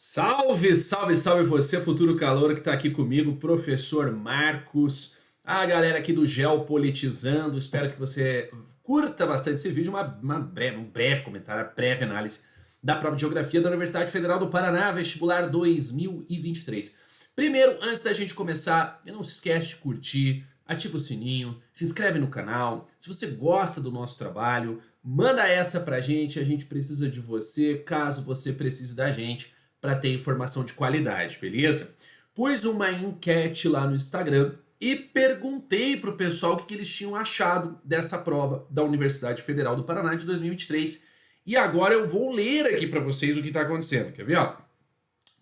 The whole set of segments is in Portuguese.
Salve, salve, salve você, futuro calouro que está aqui comigo, professor Marcos, a galera aqui do Geopolitizando. Espero que você curta bastante esse vídeo, um breve comentário, uma breve análise da prova de Geografia da Universidade Federal do Paraná, vestibular 2023. Primeiro, antes da gente começar, não se esquece de curtir, ativa o sininho, se inscreve no canal. Se você gosta do nosso trabalho, manda essa pra gente, a gente precisa de você, caso você precise da gente para ter informação de qualidade, beleza? Pus uma enquete lá no Instagram e perguntei pro pessoal o que eles tinham achado dessa prova da Universidade Federal do Paraná de 2023. E agora eu vou ler aqui para vocês o que está acontecendo, quer ver? Ó?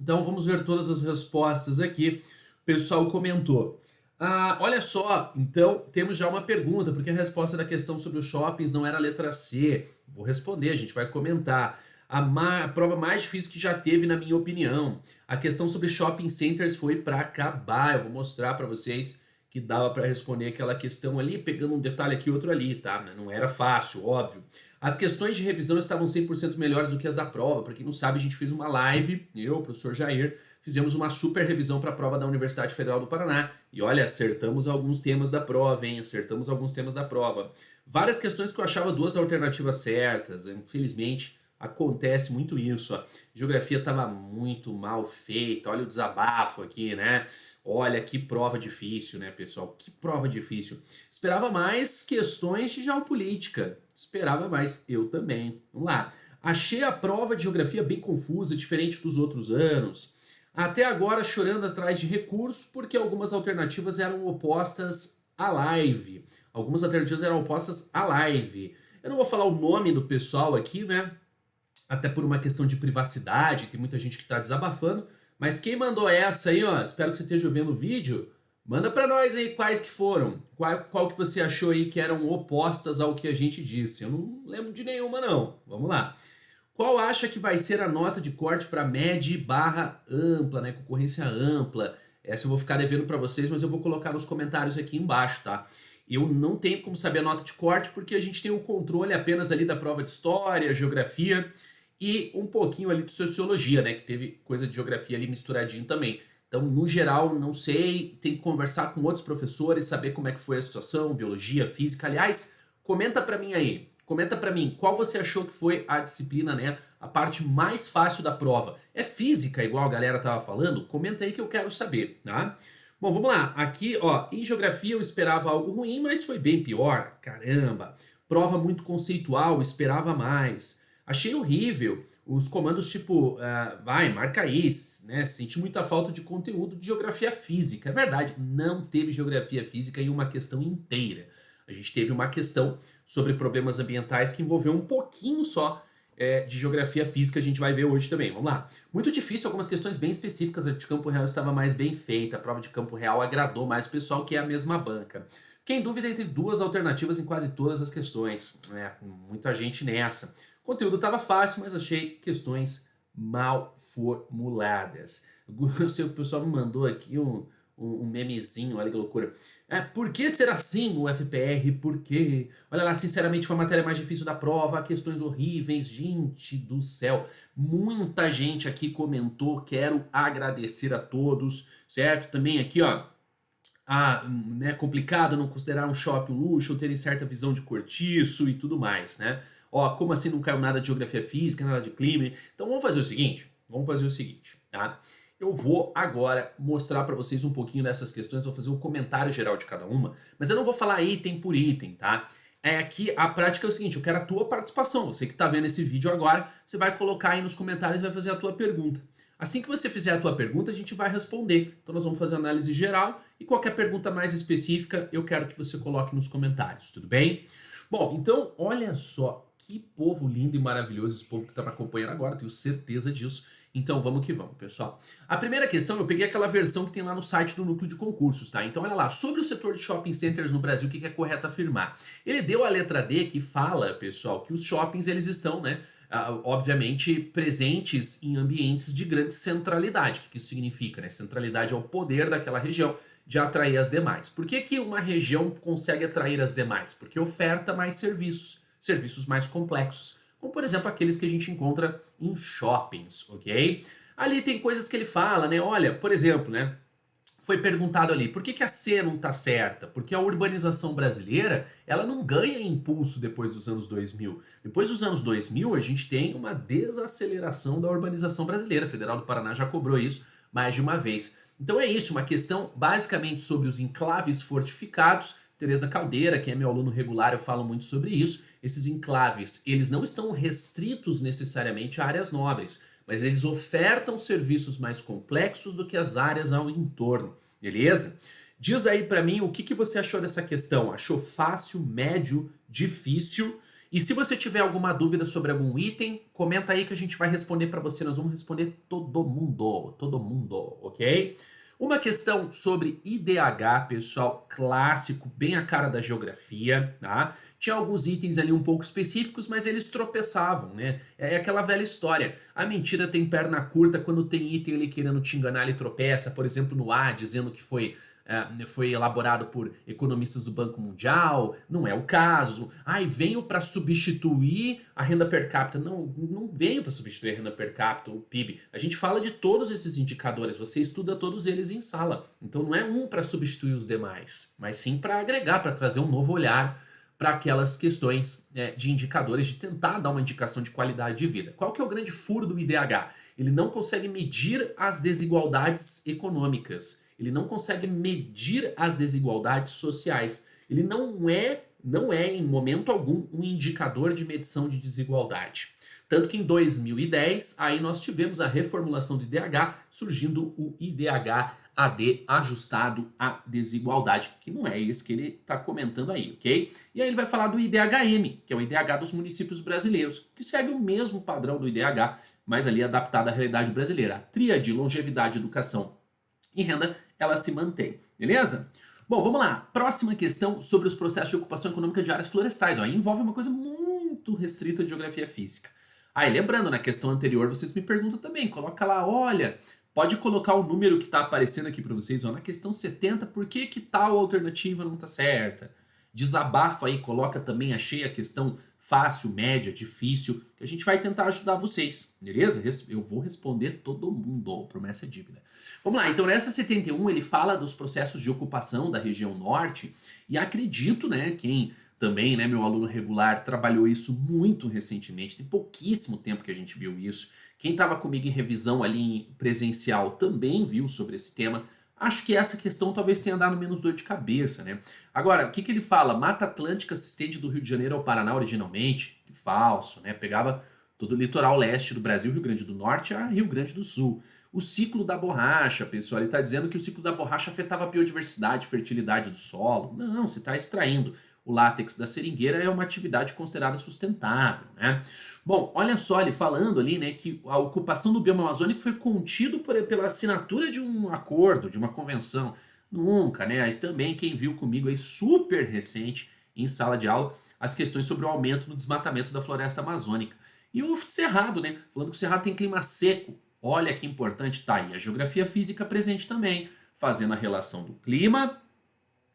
Então vamos ver todas as respostas aqui. O pessoal comentou. Olha só, então temos já uma pergunta, porque a resposta da questão sobre os shoppings não era a letra C. Vou responder, a gente vai comentar. A prova mais difícil que já teve, na minha opinião. A questão sobre shopping centers foi para acabar. Eu vou mostrar para vocês que dava para responder aquela questão ali, pegando um detalhe aqui e outro ali, tá? Não era fácil, óbvio. As questões de revisão estavam 100% melhores do que as da prova. Para quem não sabe, a gente fez uma live, eu, o professor Jair, fizemos uma super revisão para a prova da Universidade Federal do Paraná. E olha, acertamos alguns temas da prova, hein? Acertamos alguns temas da prova. Várias questões que eu achava duas alternativas certas. Infelizmente, acontece muito isso. A geografia estava muito mal feita. Olha o desabafo aqui, né? Olha que prova difícil, né, pessoal? Que prova difícil. Esperava mais questões de geopolítica. Esperava mais. Eu também. Vamos lá. Achei a prova de geografia bem confusa, diferente dos outros anos. Até agora chorando atrás de recurso, porque algumas alternativas eram opostas à live. Algumas alternativas eram opostas à live. Eu não vou falar o nome do pessoal aqui, né? Até por uma questão de privacidade, tem muita gente que está desabafando, mas quem mandou essa aí, ó, espero que você esteja vendo o vídeo, manda para nós aí quais que foram, qual que você achou aí que eram opostas ao que a gente disse. Eu não lembro de nenhuma não, vamos lá. Qual acha que vai ser a nota de corte para média barra ampla, né, concorrência ampla? Essa eu vou ficar devendo para vocês, mas eu vou colocar nos comentários aqui embaixo, tá? Eu não tenho como saber a nota de corte porque a gente tem o controle apenas ali da prova de história, geografia e um pouquinho ali de sociologia, né? Que teve coisa de geografia ali misturadinho também. Então, no geral, não sei, tem que conversar com outros professores, saber como é que foi a situação, biologia, física. Aliás, comenta pra mim aí, comenta pra mim, qual você achou que foi a disciplina, né? A parte mais fácil da prova. É física, igual a galera tava falando? Comenta aí que eu quero saber, tá? Bom, vamos lá. Aqui, ó, em geografia eu esperava algo ruim, mas foi bem pior. Caramba. Prova muito conceitual, esperava mais. Achei horrível os comandos tipo, marca aí, né? Senti muita falta de conteúdo de geografia física. É verdade, não teve geografia física em uma questão inteira. A gente teve uma questão sobre problemas ambientais que envolveu um pouquinho só de geografia física, a gente vai ver hoje também. Vamos lá. Muito difícil, algumas questões bem específicas. A de campo real estava mais bem feita. A prova de campo real agradou mais o pessoal, que é a mesma banca. Fiquei em dúvida entre duas alternativas em quase todas as questões. Muita gente nessa. O conteúdo estava fácil, mas achei questões mal formuladas. Eu sei que o pessoal me mandou aqui um memezinho, olha que loucura. Por que ser assim o FPR? Por quê? Olha lá, sinceramente foi a matéria mais difícil da prova, questões horríveis, gente do céu. Muita gente aqui comentou, quero agradecer a todos, certo? Também aqui, ó, né, complicado não considerar um shopping um luxo, ou terem certa visão de cortiço e tudo mais, né? Ó, como assim não caiu nada de geografia física, nada de clima? Então vamos fazer o seguinte, tá? Eu vou agora mostrar para vocês um pouquinho dessas questões, vou fazer um comentário geral de cada uma, mas eu não vou falar item por item, tá? Aqui a prática é o seguinte, eu quero a tua participação, você que tá vendo esse vídeo agora, você vai colocar aí nos comentários e vai fazer a tua pergunta. Assim que você fizer a tua pergunta, a gente vai responder. Então nós vamos fazer análise geral e qualquer pergunta mais específica eu quero que você coloque nos comentários, tudo bem? Bom, então olha só, que povo lindo e maravilhoso esse povo que está me acompanhando agora, tenho certeza disso. Então vamos que vamos, pessoal. A primeira questão, eu peguei aquela versão que tem lá no site do Núcleo de Concursos, tá? Então olha lá, sobre o setor de shopping centers no Brasil, o que é correto afirmar? Ele deu a letra D que fala, pessoal, que os shoppings eles estão, né, obviamente presentes em ambientes de grande centralidade. O que isso significa, né? Centralidade é o poder daquela região de atrair as demais. Por que que uma região consegue atrair as demais? Porque oferta mais serviços mais complexos, como por exemplo aqueles que a gente encontra em shoppings, ok? Ali tem coisas que ele fala, né? Olha, por exemplo, né? Foi perguntado ali, por que que a C não está certa? Porque a urbanização brasileira, ela não ganha impulso depois dos anos 2000. Depois dos anos 2000, a gente tem uma desaceleração da urbanização brasileira. A Federal do Paraná já cobrou isso mais de uma vez. Então é isso, uma questão basicamente sobre os enclaves fortificados. Tereza Caldeira, que é meu aluno regular, eu falo muito sobre isso. Esses enclaves, eles não estão restritos necessariamente a áreas nobres, mas eles ofertam serviços mais complexos do que as áreas ao entorno, beleza? Diz aí pra mim o que você achou dessa questão. Achou fácil, médio, difícil? E se você tiver alguma dúvida sobre algum item, comenta aí que a gente vai responder pra você. Nós vamos responder todo mundo, ok? Uma questão sobre IDH, pessoal, clássico, bem a cara da geografia, tá? Tinha alguns itens ali um pouco específicos, mas eles tropeçavam, né? É aquela velha história. A mentira tem perna curta quando tem item ali querendo te enganar, ele tropeça. Por exemplo, no A, dizendo que foi elaborado por economistas do Banco Mundial, não é o caso. Ai, venho para substituir a renda per capita. Não, não venho para substituir a renda per capita, o PIB. A gente fala de todos esses indicadores, você estuda todos eles em sala. Então não é um para substituir os demais, mas sim para agregar, para trazer um novo olhar para aquelas questões de indicadores, de tentar dar uma indicação de qualidade de vida. Qual que é o grande furo do IDH? Ele não consegue medir as desigualdades econômicas. Ele não consegue medir as desigualdades sociais. Ele não é em momento algum um indicador de medição de desigualdade. Tanto que em 2010, aí nós tivemos a reformulação do IDH, surgindo o IDH AD, ajustado à desigualdade, que não é esse que ele está comentando aí, ok? E aí ele vai falar do IDHM, que é o IDH dos municípios brasileiros, que segue o mesmo padrão do IDH, mas ali adaptado à realidade brasileira. A tríade, longevidade, educação e renda, ela se mantém, beleza? Bom, vamos lá. Próxima questão sobre os processos de ocupação econômica de áreas florestais. Ó, envolve uma coisa muito restrita de geografia física. Aí, lembrando, na questão anterior, vocês me perguntam também, coloca lá, olha, pode colocar o número que está aparecendo aqui para vocês, ó, na questão 70, por que que tal alternativa não está certa? Desabafa aí, coloca também, achei a questão fácil, média, difícil, que a gente vai tentar ajudar vocês, beleza? Eu vou responder todo mundo, promessa é dívida. Vamos lá, então nessa 71 ele fala dos processos de ocupação da região norte e acredito, né, quem também, né, meu aluno regular trabalhou isso muito recentemente, tem pouquíssimo tempo que a gente viu isso. Quem estava comigo em revisão ali em presencial também viu sobre esse tema. Acho que essa questão talvez tenha dado menos dor de cabeça, né? Agora, o que ele fala? Mata Atlântica se estende do Rio de Janeiro ao Paraná originalmente? Que falso, né? Pegava todo o litoral leste do Brasil, Rio Grande do Norte a Rio Grande do Sul. O ciclo da borracha, pessoal, ele está dizendo que o ciclo da borracha afetava a biodiversidade, fertilidade do solo. Não, você está extraindo. O látex da seringueira é uma atividade considerada sustentável, né? Bom, olha só, ele falando ali, né, que a ocupação do bioma amazônico foi contido pela assinatura de um acordo, de uma convenção. Nunca, né? Aí também quem viu comigo aí super recente em sala de aula as questões sobre o aumento no desmatamento da floresta amazônica. E o Cerrado, né? Falando que o Cerrado tem clima seco. Olha que importante, tá aí a geografia física presente também, fazendo a relação do clima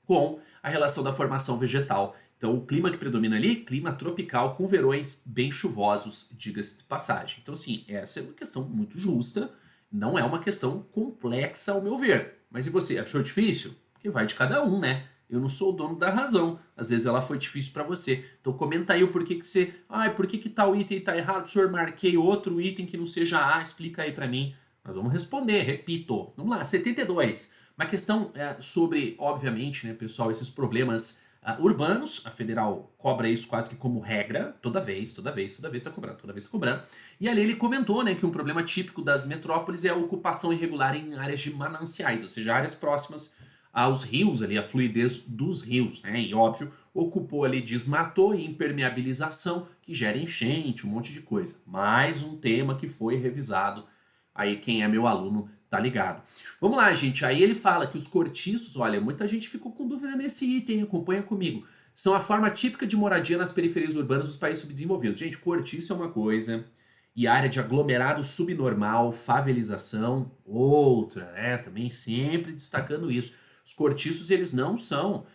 com a relação da formação vegetal. Então, o clima que predomina ali, clima tropical com verões bem chuvosos, diga-se de passagem. Então, assim, essa é uma questão muito justa, não é uma questão complexa ao meu ver. Mas e você, achou difícil? Porque vai de cada um, né? Eu não sou o dono da razão. Às vezes ela foi difícil para você. Então comenta aí o porquê que você... por que tal item tá errado? Professor, marquei outro item que não seja A, explica aí para mim. Nós vamos responder, repito. Vamos lá, 72. Uma questão sobre, obviamente, né, pessoal, esses problemas urbanos. A federal cobra isso quase que como regra, toda vez está cobrando. E ali ele comentou, né, que um problema típico das metrópoles é a ocupação irregular em áreas de mananciais, ou seja, áreas próximas aos rios, ali, a fluidez dos rios, né? E óbvio, ocupou ali, desmatou e impermeabilização, que gera enchente, um monte de coisa. Mais um tema que foi revisado. Aí quem é meu aluno tá ligado. Vamos lá, gente. Aí ele fala que os cortiços, olha, muita gente ficou com dúvida nesse item, acompanha comigo. São a forma típica de moradia nas periferias urbanas dos países subdesenvolvidos. Gente, cortiço é uma coisa, e área de aglomerado subnormal, favelização, outra, né? Também sempre destacando isso. Os cortiços, eles não são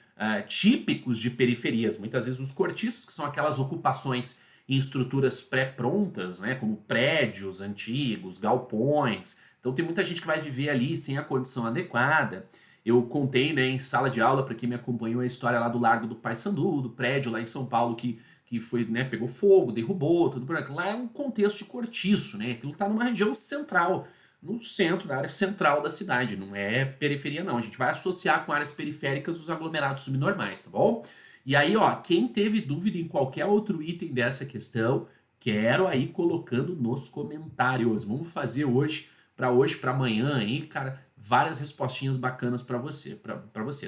típicos de periferias. Muitas vezes os cortiços, que são aquelas ocupações em estruturas pré-prontas, né, como prédios antigos, galpões. Então tem muita gente que vai viver ali sem a condição adequada. Eu contei, né, em sala de aula, para quem me acompanhou, a história lá do Largo do Paissandu, do prédio lá em São Paulo que foi, né, pegou fogo, derrubou, tudo por aquilo. Lá é um contexto de cortiço, né? Aquilo está numa região central, no centro, na área central da cidade, não é periferia não. A gente vai associar com áreas periféricas os aglomerados subnormais, tá bom? E aí, ó, quem teve dúvida em qualquer outro item dessa questão, quero aí colocando nos comentários. Vamos fazer hoje, para amanhã aí, cara, várias respostinhas bacanas para você,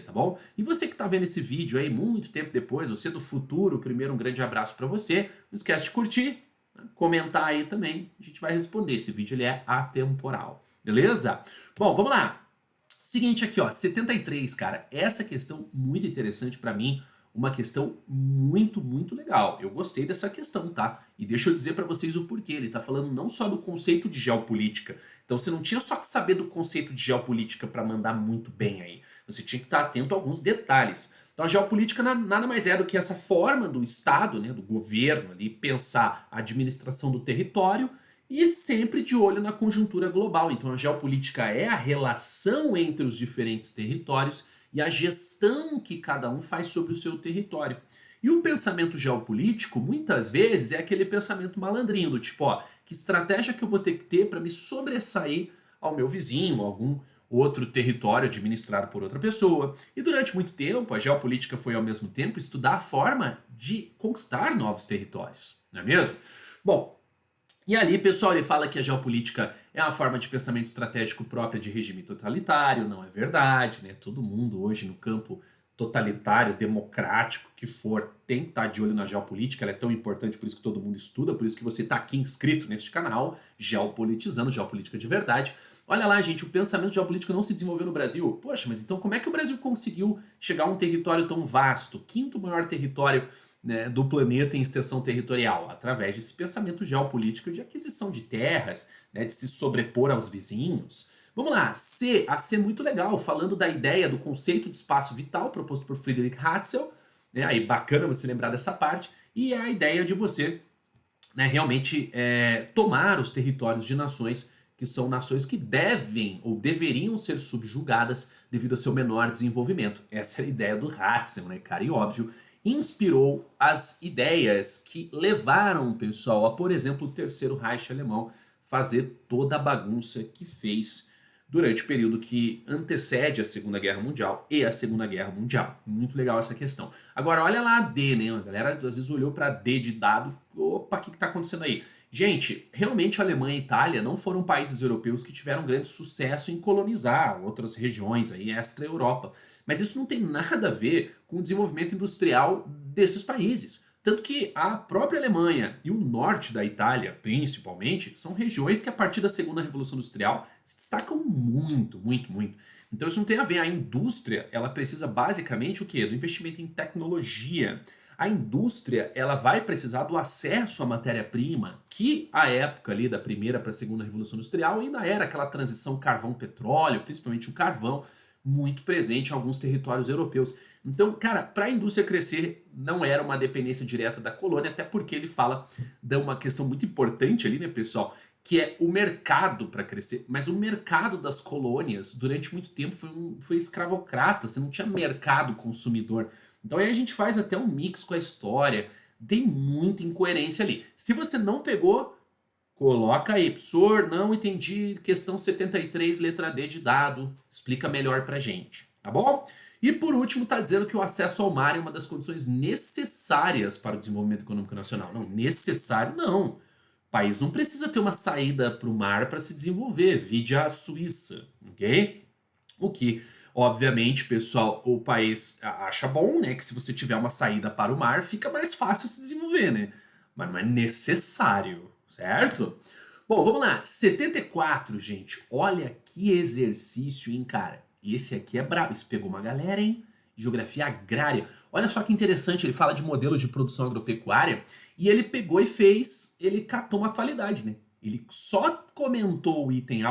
tá bom? E você que tá vendo esse vídeo aí muito tempo depois, você do futuro, primeiro um grande abraço para você. Não esquece de curtir, né, comentar aí também, a gente vai responder. Esse vídeo ele é atemporal, beleza? Bom, vamos lá. Seguinte aqui, ó, 73, cara, essa questão muito interessante para mim, uma questão muito, muito legal. Eu gostei dessa questão, tá? E deixa eu dizer para vocês o porquê. Ele tá falando não só do conceito de geopolítica. Então você não tinha só que saber do conceito de geopolítica para mandar muito bem aí. Você tinha que estar atento a alguns detalhes. Então a geopolítica nada mais é do que essa forma do Estado, né, do governo ali, pensar a administração do território e sempre de olho na conjuntura global. Então a geopolítica é a relação entre os diferentes territórios e a gestão que cada um faz sobre o seu território. E o pensamento geopolítico, muitas vezes, é aquele pensamento malandrinho, do tipo, ó, que estratégia que eu vou ter que ter para me sobressair ao meu vizinho, a algum outro território administrado por outra pessoa. E durante muito tempo, a geopolítica foi ao mesmo tempo estudar a forma de conquistar novos territórios, não é mesmo? Bom, e ali, pessoal, ele fala que a geopolítica é uma forma de pensamento estratégico própria de regime totalitário, não é verdade, né? Todo mundo hoje no campo totalitário, democrático, que for, tem que estar de olho na geopolítica, ela é tão importante, por isso que todo mundo estuda, por isso que você está aqui inscrito neste canal, Geopolitizando, Geopolítica de Verdade. Olha lá, gente, o pensamento geopolítico não se desenvolveu no Brasil. Poxa, mas então como é que o Brasil conseguiu chegar a um território tão vasto, quinto maior território, né, do planeta em extensão territorial, através desse pensamento geopolítico de aquisição de terras, né, de se sobrepor aos vizinhos. Vamos lá, a C muito legal, falando da ideia do conceito de espaço vital proposto por Friedrich Hatzel, né, aí bacana você lembrar dessa parte, e é a ideia de você, né, realmente tomar os territórios de nações que são nações que devem ou deveriam ser subjugadas devido ao seu menor desenvolvimento. Essa é a ideia do Hatzel, né, cara, e óbvio, inspirou as ideias que levaram o pessoal a, por exemplo, o Terceiro Reich alemão fazer toda a bagunça que fez durante o período que antecede a Segunda Guerra Mundial e a Segunda Guerra Mundial. Muito legal essa questão. Agora, olha lá a D, né? A galera às vezes olhou para D de dado. Opa, o que está acontecendo aí? Gente, realmente a Alemanha e a Itália não foram países europeus que tiveram grande sucesso em colonizar outras regiões aí, extra-Europa. Mas isso não tem nada a ver com o desenvolvimento industrial desses países. Tanto que a própria Alemanha e o norte da Itália, principalmente, são regiões que a partir da Segunda Revolução Industrial se destacam muito, muito, muito. Então isso não tem a ver. A indústria, ela precisa basicamente o quê? Do investimento em tecnologia. A indústria, ela vai precisar do acesso à matéria-prima, que a época ali da primeira para a segunda revolução industrial ainda era aquela transição carvão-petróleo, principalmente o carvão, muito presente em alguns territórios europeus. Então, cara, para a indústria crescer não era uma dependência direta da colônia, até porque ele fala de uma questão muito importante ali, né, pessoal, que é o mercado para crescer. Mas o mercado das colônias, durante muito tempo, foi escravocrata, você não tinha mercado consumidor. Então aí a gente faz até um mix com a história, tem muita incoerência ali. Se você não pegou, coloca aí, professor, não entendi, questão 73, letra D de dado, explica melhor pra gente, tá bom? E por último, tá dizendo que o acesso ao mar é uma das condições necessárias para o desenvolvimento econômico nacional. Não, necessário não. O país não precisa ter uma saída para o mar para se desenvolver, vide a Suíça, ok? O que, obviamente, pessoal, o país acha bom, né? Que se você tiver uma saída para o mar, fica mais fácil se desenvolver, né? Mas não é necessário, certo? Bom, vamos lá. 74, gente. Olha que exercício, hein, cara? Esse aqui é brabo. Isso pegou uma galera, hein? Geografia agrária. Olha só que interessante, ele fala de modelos de produção agropecuária e ele pegou e fez, ele catou uma atualidade, né? Ele só comentou o item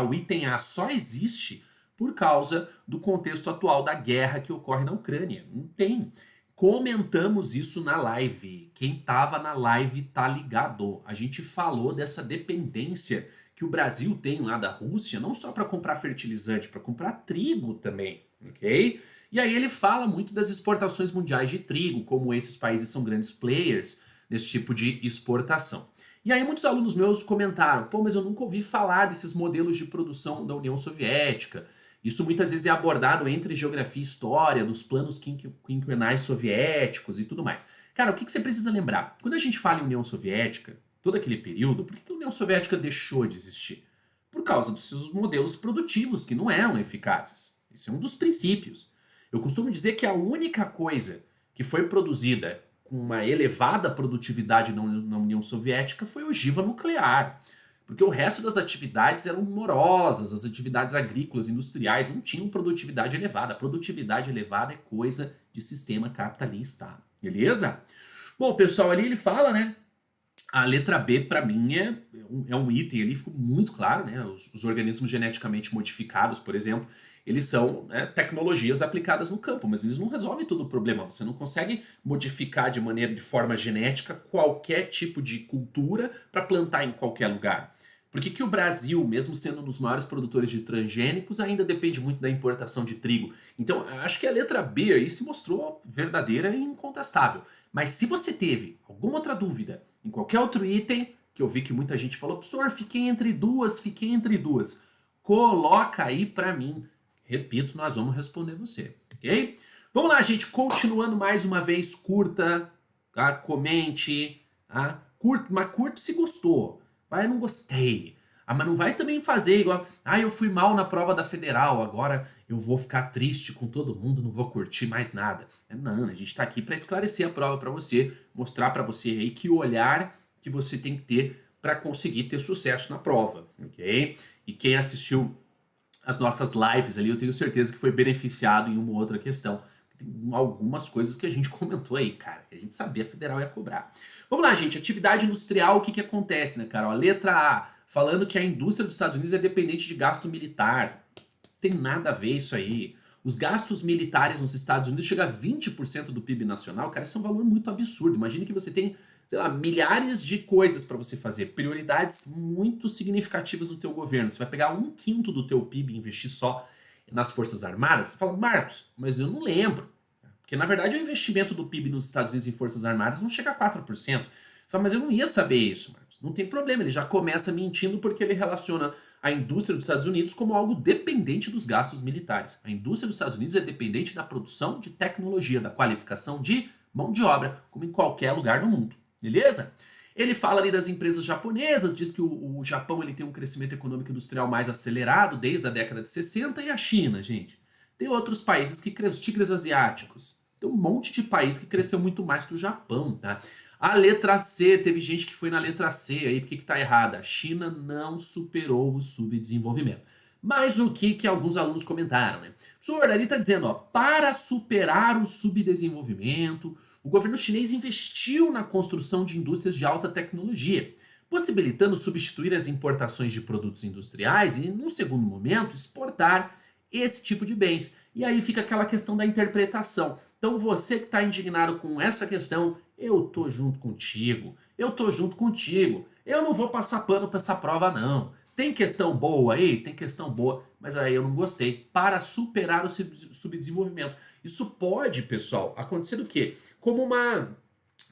A só existe por causa do contexto atual da guerra que ocorre na Ucrânia. Não tem. Comentamos isso na live. Quem estava na live tá ligado. A gente falou dessa dependência que o Brasil tem lá da Rússia, não só para comprar fertilizante, para comprar trigo também, ok? E aí ele fala muito das exportações mundiais de trigo, como esses países são grandes players nesse tipo de exportação. E aí muitos alunos meus comentaram, pô, mas eu nunca ouvi falar desses modelos de produção da União Soviética. Isso muitas vezes é abordado entre geografia e história, dos planos quinquenais soviéticos e tudo mais. Cara, o que você precisa lembrar? Quando a gente fala em União Soviética, todo aquele período, por que a União Soviética deixou de existir? Por causa dos seus modelos produtivos que não eram eficazes. Esse é um dos princípios. Eu costumo dizer que a única coisa que foi produzida com uma elevada produtividade na União Soviética foi a ogiva nuclear. Porque o resto das atividades eram morosas, as atividades agrícolas, industriais não tinham produtividade elevada. A produtividade elevada é coisa de sistema capitalista, beleza? Bom, o pessoal ali ele fala, né? A letra B, para mim, é um item ali, ficou muito claro, né? Os organismos geneticamente modificados, por exemplo, eles são, né, tecnologias aplicadas no campo, mas eles não resolvem todo o problema. Você não consegue modificar de forma genética qualquer tipo de cultura para plantar em qualquer lugar. Por que o Brasil, mesmo sendo um dos maiores produtores de transgênicos, ainda depende muito da importação de trigo? Então, acho que a letra B aí se mostrou verdadeira e incontestável. Mas se você teve alguma outra dúvida em qualquer outro item, que eu vi que muita gente falou, professor, fiquei entre duas, coloca aí para mim. Repito, nós vamos responder você, ok? Vamos lá, gente, continuando mais uma vez, curta, tá? Comente, tá? Curta se gostou, vai, não gostei. Ah, mas não vai também fazer igual, eu fui mal na prova da federal, agora eu vou ficar triste com todo mundo, não vou curtir mais nada. Não, a gente tá aqui para esclarecer a prova para você, mostrar para você aí que olhar que você tem que ter para conseguir ter sucesso na prova, ok? E quem assistiu as nossas lives ali, eu tenho certeza que foi beneficiado em uma ou outra questão. Tem algumas coisas que a gente comentou aí, cara, que a gente sabia a federal ia cobrar. Vamos lá, gente, atividade industrial, o que acontece, né, cara? Ó, letra A, falando que a indústria dos Estados Unidos é dependente de gasto militar. Tem nada a ver isso aí. Os gastos militares nos Estados Unidos chegam a 20% do PIB nacional, cara, isso é um valor muito absurdo. Imagine que você tem, sei lá, milhares de coisas para você fazer, prioridades muito significativas no teu governo. Você vai pegar 1/5 do teu PIB e investir só nas Forças Armadas? Você fala, Marcos, mas eu não lembro. Porque, na verdade, o investimento do PIB nos Estados Unidos em Forças Armadas não chega a 4%. Você fala, mas eu não ia saber isso, Marcos. Não tem problema, ele já começa mentindo porque ele relaciona a indústria dos Estados Unidos como algo dependente dos gastos militares. A indústria dos Estados Unidos é dependente da produção de tecnologia, da qualificação de mão de obra, como em qualquer lugar do mundo. Beleza? Ele fala ali das empresas japonesas, diz que o Japão ele tem um crescimento econômico industrial mais acelerado desde a década de 60, e a China, gente. Tem outros países que crescem, os tigres asiáticos. Tem um monte de país que cresceu muito mais que o Japão, tá? A letra C, teve gente que foi na letra C aí, por que tá errada? A China não superou o subdesenvolvimento. Mas o que alguns alunos comentaram, né? O senhor ali tá dizendo, ó, para superar o subdesenvolvimento, o governo chinês investiu na construção de indústrias de alta tecnologia, possibilitando substituir as importações de produtos industriais e, num segundo momento, exportar esse tipo de bens. E aí fica aquela questão da interpretação. Então você que está indignado com essa questão, eu tô junto contigo. Eu não vou passar pano para essa prova, não. Tem questão boa aí? Tem questão boa, mas aí eu não gostei. Para superar o subdesenvolvimento. Isso pode, pessoal, acontecer do quê? Como uma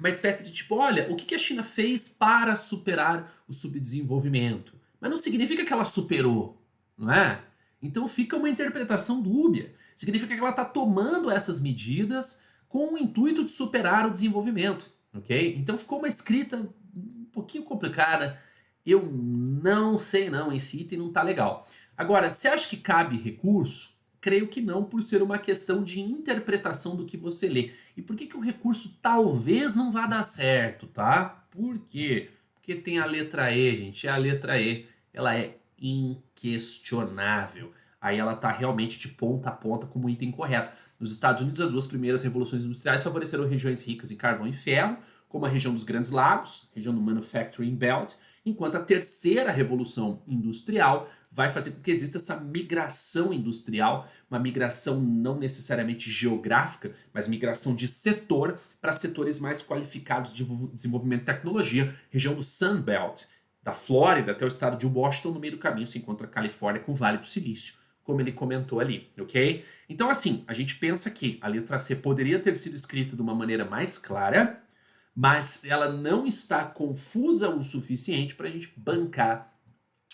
espécie de tipo, olha, o que a China fez para superar o subdesenvolvimento? Mas não significa que ela superou, não é? Então fica uma interpretação dúbia. Significa que ela está tomando essas medidas com o intuito de superar o desenvolvimento, ok? Então ficou uma escrita um pouquinho complicada. Eu não sei não, esse item não está legal. Agora, você acha que cabe recurso? Creio que não, por ser uma questão de interpretação do que você lê. E por que o recurso talvez não vá dar certo, tá? Por quê? Porque tem a letra E, gente. A letra E, ela é inquestionável. Aí ela está realmente de ponta a ponta como item correto. Nos Estados Unidos, as duas primeiras revoluções industriais favoreceram regiões ricas em carvão e ferro, como a região dos Grandes Lagos, região do Manufacturing Belt, enquanto a terceira revolução industrial vai fazer com que exista essa migração industrial, uma migração não necessariamente geográfica, mas migração de setor para setores mais qualificados de desenvolvimento de tecnologia, região do Sun Belt, da Flórida até o estado de Washington, no meio do caminho se encontra a Califórnia com o Vale do Silício, como ele comentou ali, ok? Então assim, a gente pensa que a letra C poderia ter sido escrita de uma maneira mais clara, mas ela não está confusa o suficiente para a gente bancar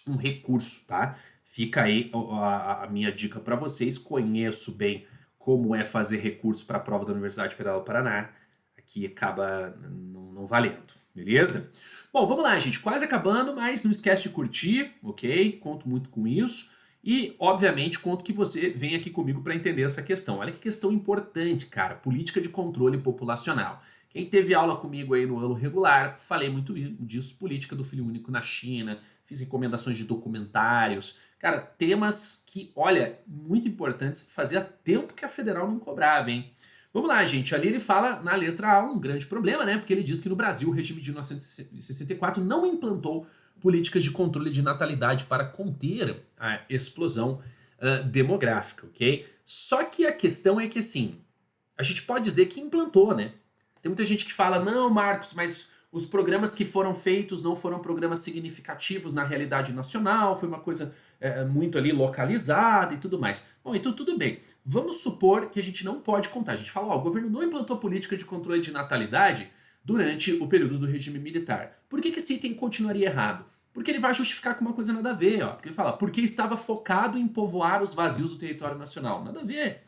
um recurso, tá? Fica aí a minha dica para vocês. Conheço bem como é fazer recurso para a prova da Universidade Federal do Paraná. Aqui acaba não valendo, beleza? Bom, vamos lá, gente. Quase acabando, mas não esquece de curtir, ok? Conto muito com isso. E, obviamente, conto que você vem aqui comigo para entender essa questão. Olha que questão importante, cara. Política de controle populacional. Quem teve aula comigo aí no ano regular, falei muito disso, política do filho único na China, fiz recomendações de documentários, cara, temas que, olha, muito importantes, fazia tempo que a federal não cobrava, hein? Vamos lá, gente, ali ele fala na letra A um grande problema, né, porque ele diz que no Brasil o regime de 1964 não implantou políticas de controle de natalidade para conter a explosão demográfica, ok? Só que a questão é que, assim, a gente pode dizer que implantou, né? Tem muita gente que fala, não, Marcos, mas os programas que foram feitos não foram programas significativos na realidade nacional, foi uma coisa muito ali localizada e tudo mais. Bom, então tudo bem. Vamos supor que a gente não pode contar. A gente fala, ó, o governo não implantou política de controle de natalidade durante o período do regime militar. Por que esse item continuaria errado? Porque ele vai justificar com uma coisa nada a ver, ó. Porque ele fala, porque estava focado em povoar os vazios do território nacional. Nada a ver.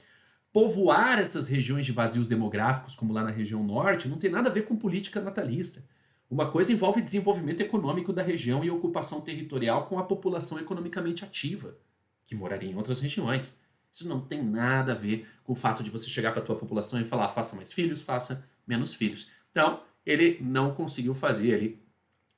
Povoar essas regiões de vazios demográficos, como lá na região norte, não tem nada a ver com política natalista. Uma coisa envolve desenvolvimento econômico da região e ocupação territorial com a população economicamente ativa, que moraria em outras regiões. Isso não tem nada a ver com o fato de você chegar para a tua população e falar faça mais filhos, faça menos filhos. Então, ele não conseguiu fazer ali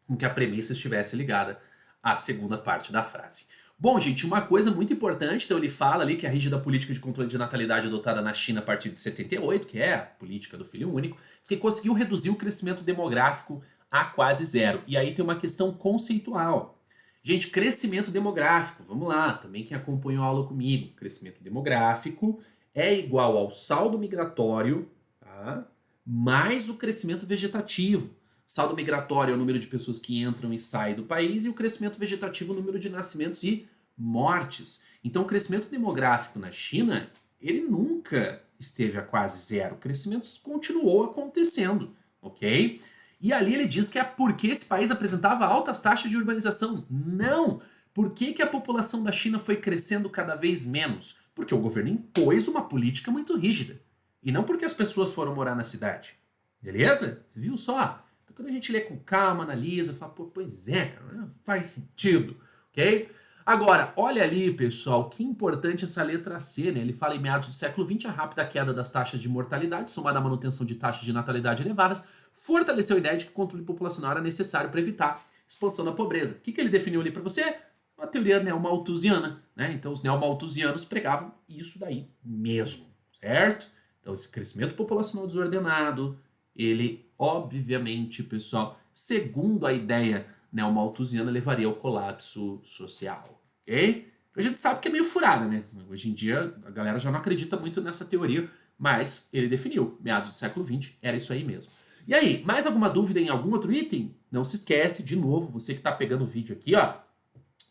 com que a premissa estivesse ligada à segunda parte da frase. Bom, gente, uma coisa muito importante, então ele fala ali que a rígida política de controle de natalidade adotada na China a partir de 78, que é a política do filho único, diz que conseguiu reduzir o crescimento demográfico a quase zero. E aí tem uma questão conceitual. Gente, crescimento demográfico, vamos lá, também quem acompanhou a aula comigo, crescimento demográfico é igual ao saldo migratório, tá? Mais o crescimento vegetativo. Saldo migratório é o número de pessoas que entram e saem do país e o crescimento vegetativo é o número de nascimentos e mortes. Então o crescimento demográfico na China, ele nunca esteve a quase zero. O crescimento continuou acontecendo, ok? E ali ele diz que é porque esse país apresentava altas taxas de urbanização. Não! Por que a população da China foi crescendo cada vez menos? Porque o governo impôs uma política muito rígida. E não porque as pessoas foram morar na cidade. Beleza? Você viu só? Quando a gente lê com calma, analisa, fala, pô, pois é, faz sentido, ok? Agora, olha ali, pessoal, que importante essa letra C, né? Ele fala em meados do século XX, a rápida queda das taxas de mortalidade, somada à manutenção de taxas de natalidade elevadas, fortaleceu a ideia de que o controle populacional era necessário para evitar expansão da pobreza. O que ele definiu ali para você? Uma teoria neomalthusiana, né? Então, os neomalthusianos pregavam isso daí mesmo, certo? Então, esse crescimento populacional desordenado, ele, obviamente, pessoal, segundo a ideia neomalthusiana, levaria ao colapso social, ok? A gente sabe que é meio furada, né? Hoje em dia, a galera já não acredita muito nessa teoria, mas ele definiu, meados do século XX, era isso aí mesmo. E aí, mais alguma dúvida em algum outro item? Não se esquece, de novo, você que está pegando o vídeo aqui, ó,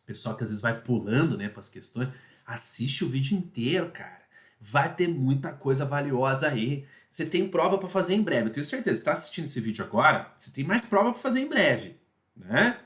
pessoal que às vezes vai pulando, né, para as questões, assiste o vídeo inteiro, cara. Vai ter muita coisa valiosa aí. Você tem prova para fazer em breve. Eu tenho certeza, você está assistindo esse vídeo agora, você tem mais prova para fazer em breve, né?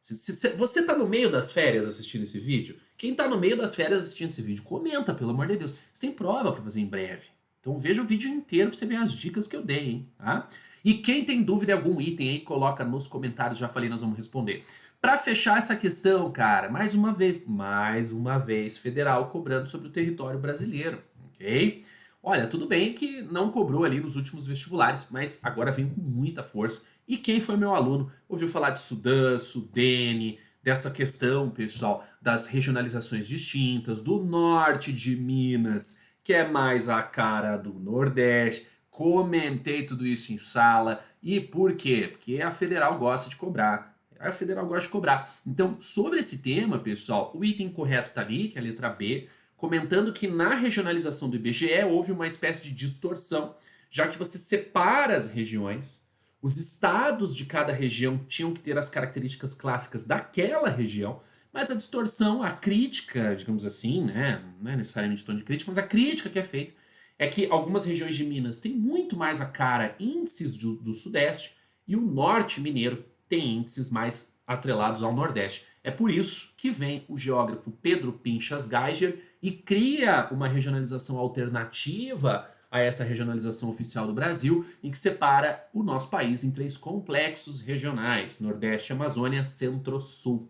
Se você está no meio das férias assistindo esse vídeo, quem está no meio das férias assistindo esse vídeo, comenta, pelo amor de Deus. Você tem prova para fazer em breve. Então veja o vídeo inteiro para você ver as dicas que eu dei, hein? Tá? E quem tem dúvida em algum item aí, coloca nos comentários, já falei, nós vamos responder. Para fechar essa questão, cara, mais uma vez, federal cobrando sobre o território brasileiro, ok? Olha, tudo bem que não cobrou ali nos últimos vestibulares, mas agora vem com muita força. E quem foi meu aluno ouviu falar de Sudã, Sudene, dessa questão, pessoal, das regionalizações distintas, do norte de Minas, que é mais a cara do Nordeste. Comentei tudo isso em sala. E por quê? Porque a federal gosta de cobrar. Aí a federal gosta de cobrar. Então, sobre esse tema, pessoal, o item correto tá ali, que é a letra B, comentando que na regionalização do IBGE houve uma espécie de distorção, já que você separa as regiões, os estados de cada região tinham que ter as características clássicas daquela região, mas a distorção, a crítica, digamos assim, né, não é necessariamente tom de crítica, mas a crítica que é feita é que algumas regiões de Minas têm muito mais a cara índices do Sudeste e o Norte mineiro tem índices mais atrelados ao Nordeste. É por isso que vem o geógrafo Pedro Pinchas Geiger e cria uma regionalização alternativa a essa regionalização oficial do Brasil, em que separa o nosso país em 3 complexos regionais: Nordeste, Amazônia, Centro-Sul.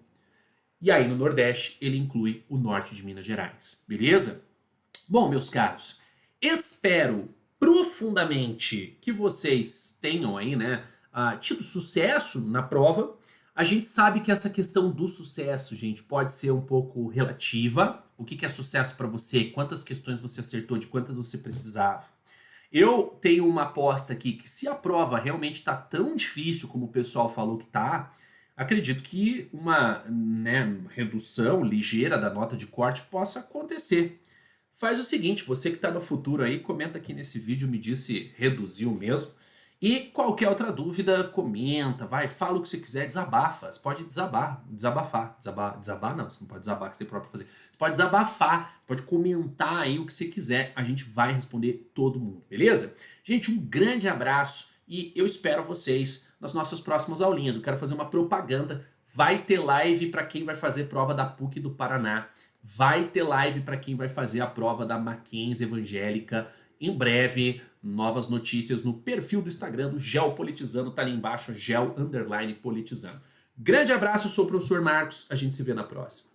E aí no Nordeste ele inclui o norte de Minas Gerais, beleza? Bom, meus caros, espero profundamente que vocês tenham aí, né, tido sucesso na prova. A gente sabe que essa questão do sucesso, gente, pode ser um pouco relativa. O que é sucesso para você? Quantas questões você acertou? De quantas você precisava? Eu tenho uma aposta aqui que se a prova realmente está tão difícil como o pessoal falou que tá, acredito que uma, né, redução ligeira da nota de corte possa acontecer. Faz o seguinte, você que está no futuro aí, comenta aqui nesse vídeo, me diz se reduziu mesmo. E qualquer outra dúvida, comenta, vai, fala o que você quiser, desabafa. Você pode desabafar. Desabar não, você não pode desabar, que você tem próprio fazer. Você pode desabafar, pode comentar aí o que você quiser, a gente vai responder todo mundo, beleza? Gente, um grande abraço e eu espero vocês nas nossas próximas aulinhas. Eu quero fazer uma propaganda, vai ter live para quem vai fazer prova da PUC do Paraná, vai ter live para quem vai fazer a prova da Mackenzie Evangélica. Em breve, novas notícias no perfil do Instagram do Geopolitizando, tá ali embaixo, geo_politizando. Grande abraço, eu sou o professor Marcos, a gente se vê na próxima.